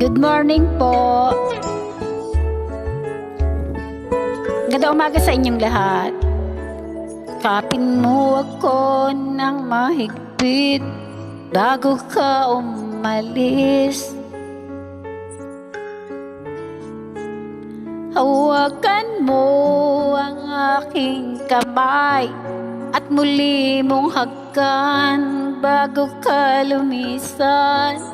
Good morning po. Ganda umaga sa inyong lahat. Kapin mo ako ng mahigpit bago ka umalis. Hawakan mo ang aking kamay at muli mong hagkan bago ka lumisan.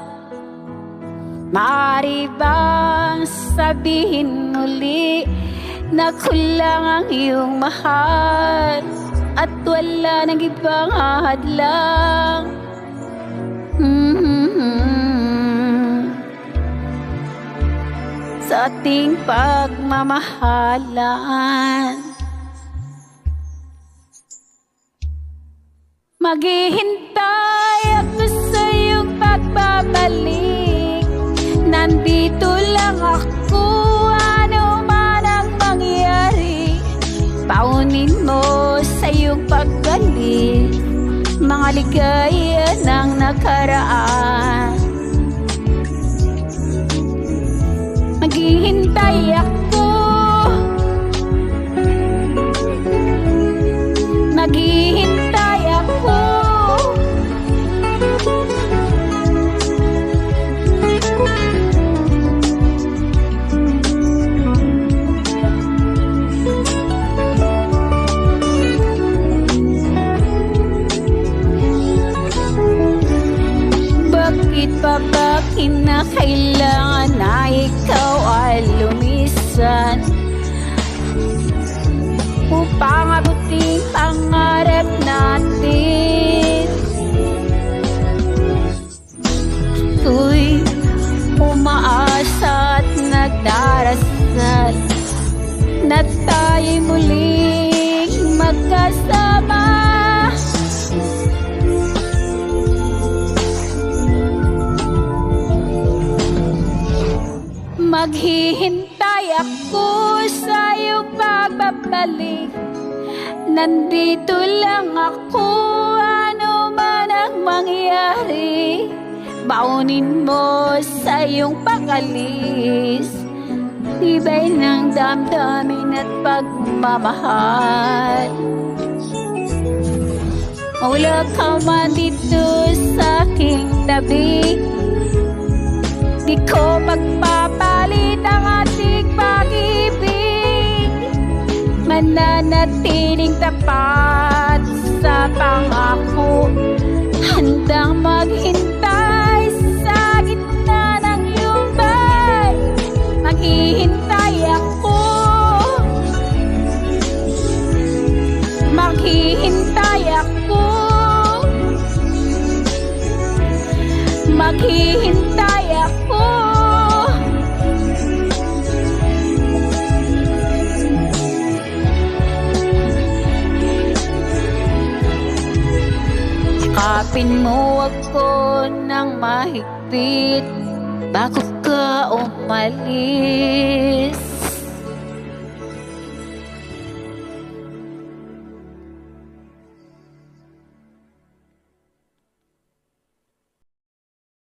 Maaari bang sabihin muli na kulang ang iyong mahal at wala nang ibang hahadlang? Sa ating pagmamahalan, maghihintay ako sa iyong pagbabalik. Nandito lang ako, ano man ang mangyari. Paunin mo sa iyong pagbalik mga ligaya ng nakaraan. Maghihintay ako, maghihintay ako. Bakit pa ba kinakailangan na ikaw ay lumisan upang abutin pangarap natin? Ako'y umaasa at nagdarasal na tayo'y muling magkasama. Maghihintay ako sa iyong pagbabalik. Nandito lang ako, ano man ang mangyari. Baunin mo sa iyong pag-alis tibay ng damdamin at pagmamahal. Wala ka man dito sa aking tabi, di ko magpapalit ang ating pag-ibig. Mananatiling tapat sa pangako, handang maghintay sa gitna ng iyong bahay. Maghihintay ako, maghihintay ako, maghihintay ako. Yakapin mo ako ng mahigpit bago ka umalis.